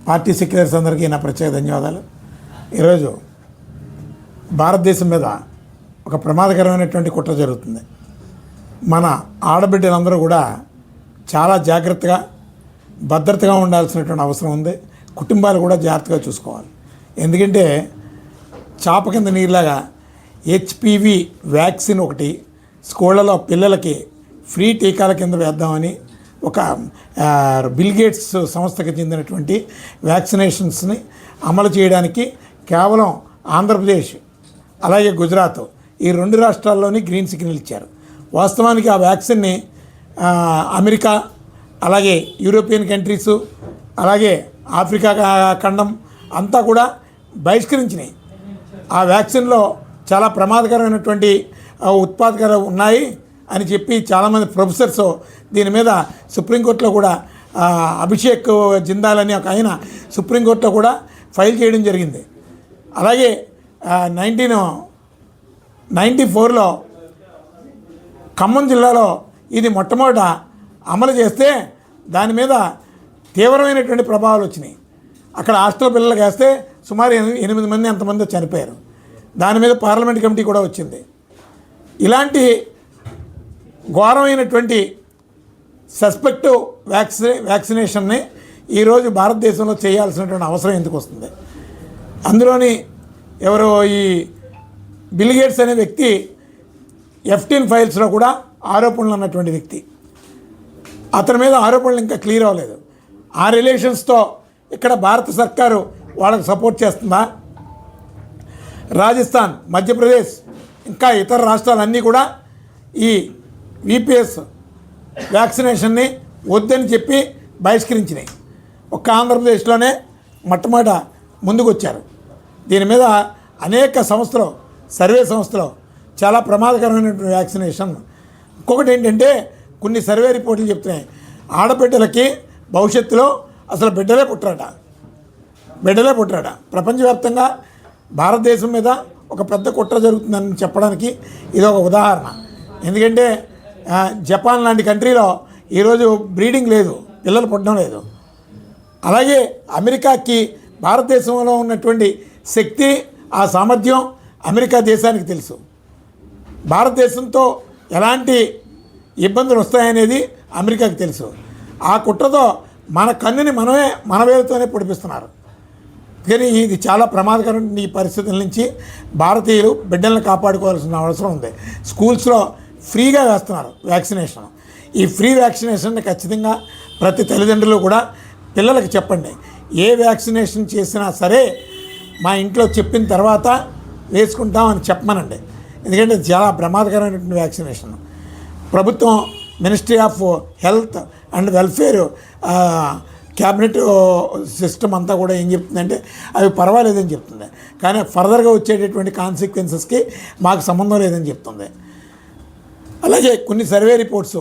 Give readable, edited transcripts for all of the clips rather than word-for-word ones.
Party secretaries అందరికీ నా ప్రత్యేక ధన్యవాదాలు. ఈరోజు భారతదేశం మీద ఒక ప్రమాదకరమైనటువంటి కుట్ర జరుగుతుంది. మన ఆడబిడ్డలందరూ కూడా చాలా జాగ్రత్తగా భద్రతగా ఉండాల్సినటువంటి అవసరం ఉంది. కుటుంబాలు కూడా జాగ్రత్తగా చూసుకోవాలి. ఎందుకంటే చాప కింద నీరులాగా హెచ్పివి వ్యాక్సిన్ ఒకటి స్కూళ్ళలో పిల్లలకి ఫ్రీ టీకాల కింద వేద్దామని ఒక బిల్గేట్స్ సంస్థకి చెందినటువంటి వ్యాక్సినేషన్స్ని అమలు చేయడానికి కేవలం ఆంధ్రప్రదేశ్ అలాగే గుజరాత్ ఈ రెండు రాష్ట్రాల్లోని గ్రీన్ సిగ్నల్ ఇచ్చారు. వాస్తవానికి ఆ వ్యాక్సిన్ని అమెరికా అలాగే యూరోపియన్ కంట్రీసు అలాగే ఆఫ్రికా ఖండం అంతా కూడా బహిష్కరించినాయి. ఆ వ్యాక్సిన్లో చాలా ప్రమాదకరమైనటువంటి ఉత్పాదకాలు ఉన్నాయి అని చెప్పి చాలామంది ప్రొఫెసర్స్ దీని మీద సుప్రీంకోర్టులో కూడా అభిషేక్ జిందాల్ అని ఒక ఆయన సుప్రీంకోర్టులో కూడా ఫైల్ చేయడం జరిగింది. అలాగే 1994లో ఖమ్మం జిల్లాలో ఇది మొట్టమొదట అమలు చేస్తే దాని మీద తీవ్రమైనటువంటి ప్రభావాలు వచ్చినాయి. అక్కడ హాస్టల్ పిల్లలకి వేస్తే సుమారు 8 మంది ఎంతమంది చనిపోయారు. దాని మీద పార్లమెంట్ కమిటీ కూడా వచ్చింది. ఇలాంటి ఘోరమైనటువంటి సస్పెక్ట్ వ్యాక్సినేషన్ని ఈరోజు భారతదేశంలో చేయాల్సినటువంటి అవసరం ఎందుకు వస్తుంది? అందులోని ఎవరో ఈ బిల్గేట్స్ అనే వ్యక్తి F-15 ఫైల్స్లో కూడా ఆరోపణలు ఉన్నటువంటి వ్యక్తి. అతని మీద ఆరోపణలు ఇంకా క్లియర్ అవ్వలేదు. ఆ రిలేషన్స్తో ఇక్కడ భారత సర్కారు వాళ్ళకు సపోర్ట్ చేస్తుందా? రాజస్థాన్, మధ్యప్రదేశ్ ఇంకా ఇతర రాష్ట్రాలన్నీ కూడా ఈ విపిఎస్ వ్యాక్సినేషన్ని వద్దని చెప్పి బహిష్కరించినాయి. ఒక్క ఆంధ్రప్రదేశ్లోనే మొట్టమొదట ముందుకు వచ్చారు. దీని మీద అనేక సంస్థలు, సర్వే సంస్థలు చాలా ప్రమాదకరమైనటువంటి వ్యాక్సినేషన్. ఇంకొకటి ఏంటంటే కొన్ని సర్వే రిపోర్ట్లు చెప్తున్నాయి ఆడబిడ్డలకి భవిష్యత్తులో అసలు బిడ్డలే పుట్టరాట. ప్రపంచవ్యాప్తంగా భారతదేశం మీద ఒక పెద్ద కుట్ర జరుగుతుందని చెప్పడానికి ఇది ఒక ఉదాహరణ. ఎందుకంటే జపాన్ లాంటి కంట్రీలో ఈరోజు బ్రీడింగ్ లేదు, పిల్లలు పుట్టడం లేదు. అలాగే అమెరికాకి భారతదేశంలో ఉన్నటువంటి శక్తి, ఆ సామర్థ్యం అమెరికా దేశానికి తెలుసు. భారతదేశంతో ఎలాంటి ఇబ్బందులు వస్తాయనేది అమెరికాకి తెలుసు. ఆ కుట్రతో మన కన్నుని మన వేలుతోనే పొడిపిస్తున్నారు. కానీ ఇది చాలా ప్రమాదకరమైన ఈ పరిస్థితుల నుంచి భారతీయులు బిడ్డలను కాపాడుకోవాల్సిన అవసరం ఉంది. స్కూల్స్లో ఫ్రీగా వేస్తున్నారు వ్యాక్సినేషన్. ఈ ఫ్రీ వ్యాక్సినేషన్ని ఖచ్చితంగా ప్రతి తల్లిదండ్రులు కూడా పిల్లలకి చెప్పండి. ఏ వ్యాక్సినేషన్ చేసినా సరే మా ఇంట్లో చెప్పిన తర్వాత వేసుకుంటామని చెప్పమనండి. ఎందుకంటే చాలా ప్రమాదకరమైనటువంటి వ్యాక్సినేషన్. ప్రభుత్వం ministry of health and welfare cabinet system అంతా కూడా ఏం చెప్తుందంటే అవి పర్వాలేదని చెప్తుంది. కానీ ఫర్దర్గా వచ్చేటటువంటి కాన్సిక్వెన్సెస్కి మాకు సంబంధం లేదని చెప్తుంది. అలాగే కొన్ని సర్వే రిపోర్ట్స్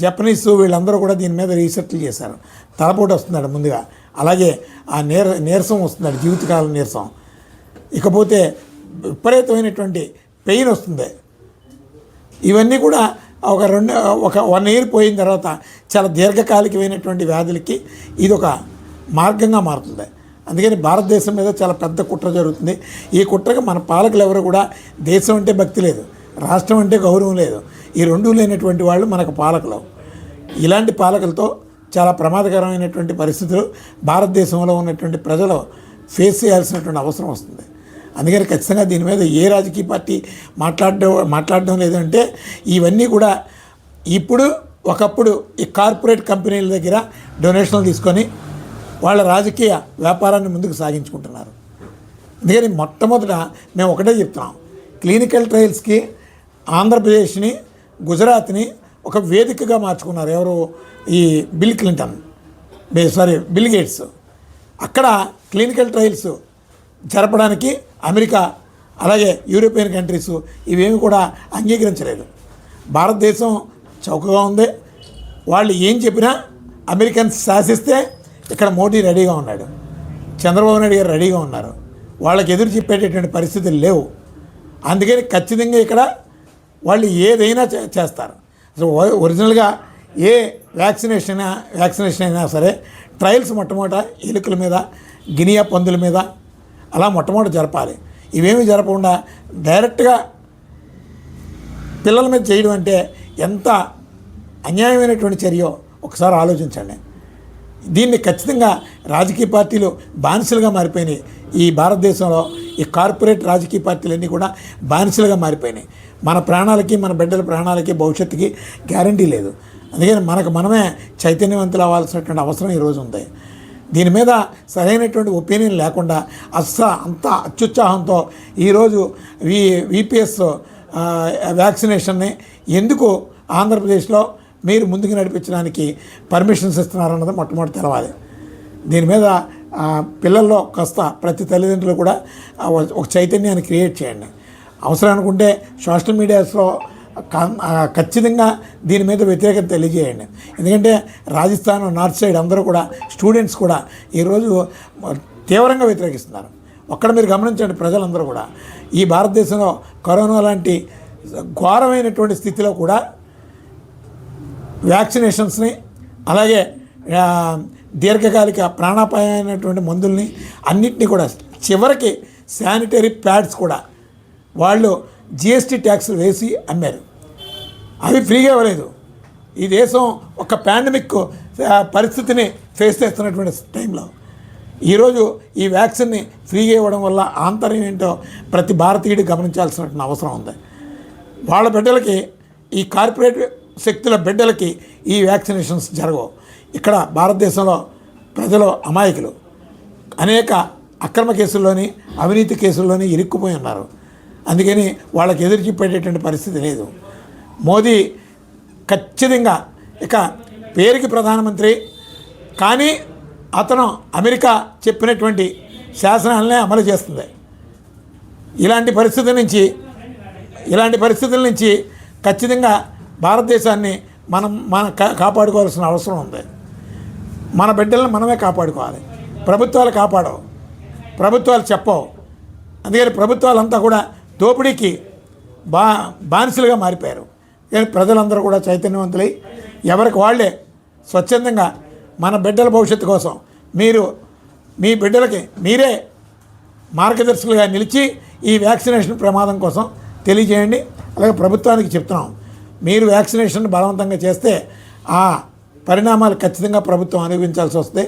జపనీస్ వీళ్ళందరూ కూడా దీని మీద రీసెర్చ్లు చేశారు. తలపోటు వస్తున్నాడు ముందుగా, అలాగే ఆ నీరసం వస్తున్నాడు, జీవితకాల నీరసం. ఇకపోతే విపరీతమైనటువంటి పెయిన్ వస్తుంది. ఇవన్నీ కూడా ఒక 1 ఇయర్ పోయిన తర్వాత చాలా దీర్ఘకాలికమైనటువంటి వ్యాధులకి ఇది ఒక మార్గంగా మారుతుంది. అందుకని భారతదేశం మీద చాలా పెద్ద కుట్ర జరుగుతుంది. ఈ కుట్రకి మన పాలకులు ఎవరు కూడా దేశం అంటే భక్తి లేదు, రాష్ట్రం అంటే గౌరవం లేదు, ఈ రెండూ లేనటువంటి వాళ్ళు మనకు పాలకులు. ఇలాంటి పాలకులతో చాలా ప్రమాదకరమైనటువంటి పరిస్థితులు భారతదేశంలో ఉన్నటువంటి ప్రజలు ఫేస్ చేయాల్సినటువంటి అవసరం వస్తుంది. అందుకని ఖచ్చితంగా దీని మీద ఏ రాజకీయ పార్టీ మాట్లాడడం లేదంటే ఇవన్నీ కూడా ఇప్పుడు ఒకప్పుడు ఈ కార్పొరేట్ కంపెనీల దగ్గర డొనేషన్లు తీసుకొని వాళ్ళ రాజకీయ వ్యాపారాన్ని ముందుకు సాగించుకుంటున్నారు. అందుకని మొట్టమొదట మేము ఒకటే చెప్తున్నాం, క్లినికల్ ట్రయల్స్కి ఆంధ్రప్రదేశ్ని, గుజరాత్ని ఒక వేదికగా మార్చుకున్నారు. ఎవరు? ఈ బిల్ గేట్స్. అక్కడ క్లినికల్ ట్రయల్స్ జరపడానికి అమెరికా అలాగే యూరోపియన్ కంట్రీస్ ఇవేమి కూడా అంగీకరించలేదు. భారతదేశం చౌకగా ఉంది. వాళ్ళు ఏం చెప్పినా అమెరికన్స్ శాసిస్తే ఇక్కడ మోడీ రెడీగా ఉన్నాడు, చంద్రబాబు నాయుడు గారు రెడీగా ఉన్నారు. వాళ్ళకి ఎదురు చెప్పేటటువంటి పరిస్థితులు లేవు. అందుకని ఖచ్చితంగా ఇక్కడ వాళ్ళు ఏదైనా చేస్తారు. అసలు ఒరిజినల్గా ఏ వ్యాక్సినేషన్ అయినా సరే ట్రయల్స్ మొట్టమొదట ఎలుకల మీద, గినియా పందుల మీద అలా మొట్టమొదట జరపాలి. ఇవేమీ జరపకుండా డైరెక్ట్గా పిల్లల మీద చేయడం అంటే ఎంత అన్యాయమైనటువంటి చర్యో ఒకసారి ఆలోచించండి. దీన్ని ఖచ్చితంగా రాజకీయ పార్టీలు బానిసలుగా మారిపోయినాయి. ఈ భారతదేశంలో ఈ కార్పొరేట్ రాజకీయ పార్టీలన్నీ కూడా బానిసలుగా మారిపోయినాయి. మన ప్రాణాలకి, మన బిడ్డల ప్రాణాలకి, భవిష్యత్తుకి గ్యారంటీ లేదు. అందుకని మనమే చైతన్యవంతులు అవ్వాల్సినటువంటి అవసరం ఈరోజు ఉంది. దీని మీద సరైనటువంటి ఒపీనియన్ లేకుండా అంత అత్యుత్సాహంతో ఈరోజు విపిఎస్ వ్యాక్సినేషన్ని ఎందుకు ఆంధ్రప్రదేశ్లో మీరు ముందుకు నడిపించడానికి పర్మిషన్స్ ఇస్తున్నారన్నది మొట్టమొదటి తెలవాలి. దీని మీద పిల్లల్లో కాస్త ప్రతి తల్లిదండ్రులు కూడా ఒక చైతన్యాన్ని క్రియేట్ చేయండి. అవసరం అనుకుంటే సోషల్ మీడియాస్లో ఖచ్చితంగా దీని మీద వ్యతిరేకత తెలియజేయండి. ఎందుకంటే రాజస్థాన్, నార్త్ సైడ్ అందరూ కూడా స్టూడెంట్స్ కూడా ఈరోజు తీవ్రంగా వ్యతిరేకిస్తున్నారు. ఒక్కడ మీరు గమనించండి, ప్రజలందరూ కూడా ఈ భారతదేశంలో కరోనా లాంటి ఘోరమైనటువంటి స్థితిలో కూడా వ్యాక్సినేషన్స్ని, అలాగే దీర్ఘకాలిక ప్రాణాపాయమైనటువంటి మందుల్ని అన్నింటినీ కూడా, చివరికి శానిటరీ ప్యాడ్స్ కూడా వాళ్ళు జిఎస్టీ ట్యాక్స్ వేసి అమ్మారు. అవి ఫ్రీగా ఇవ్వలేదు. ఈ దేశం ఒక పాండమిక్ పరిస్థితిని ఫేస్ చేస్తున్నటువంటి టైంలో ఈరోజు ఈ వ్యాక్సిన్ని ఫ్రీగా ఇవ్వడం వల్ల ఆంతర్యం ఏంటో ప్రతి భారతీయుడు గమనించాల్సినటువంటి అవసరం ఉంది. వాళ్ళ బిడ్డలకి, ఈ కార్పొరేట్ శక్తుల బిడ్డలకి ఈ వ్యాక్సినేషన్స్ జరగవు. ఇక్కడ భారతదేశంలో ప్రజలు అమాయకులు అనేక అక్రమ కేసుల్లోని, అవినీతి కేసుల్లోని ఇరుక్కుపోయి ఉన్నారు. అందుకని వాళ్ళకి ఎదురు చెప్పేటటువంటి పరిస్థితి లేదు. మోదీ ఖచ్చితంగా ఇక పేరుకి ప్రధానమంత్రి, కానీ అతను అమెరికా చెప్పినటువంటి శాసనాలనే అమలు చేస్తుంది. ఇలాంటి పరిస్థితుల నుంచి ఖచ్చితంగా భారతదేశాన్ని మనం కాపాడుకోవాల్సిన అవసరం ఉంది. మన బిడ్డలను మనమే కాపాడుకోవాలి. ప్రభుత్వాలు కాపాడవు, ప్రభుత్వాలు చెప్పవు. అందుకని ప్రభుత్వాలంతా కూడా దోపిడీకి బానిసలుగా మారిపోయారు. కానీ ప్రజలందరూ కూడా చైతన్యవంతులై ఎవరికి వాళ్ళే స్వచ్ఛందంగా మన బిడ్డల భవిష్యత్తు కోసం మీరు మీ బిడ్డలకి మీరే మార్గదర్శకులుగా నిలిచి ఈ వ్యాక్సినేషన్ ప్రమాదం కోసం తెలియజేయండి. అలాగే ప్రభుత్వానికి చెప్తున్నాం, మీరు వ్యాక్సినేషన్ బలవంతంగా చేస్తే ఆ పరిణామాలు ఖచ్చితంగా ప్రభుత్వం అనుభవించాల్సి వస్తే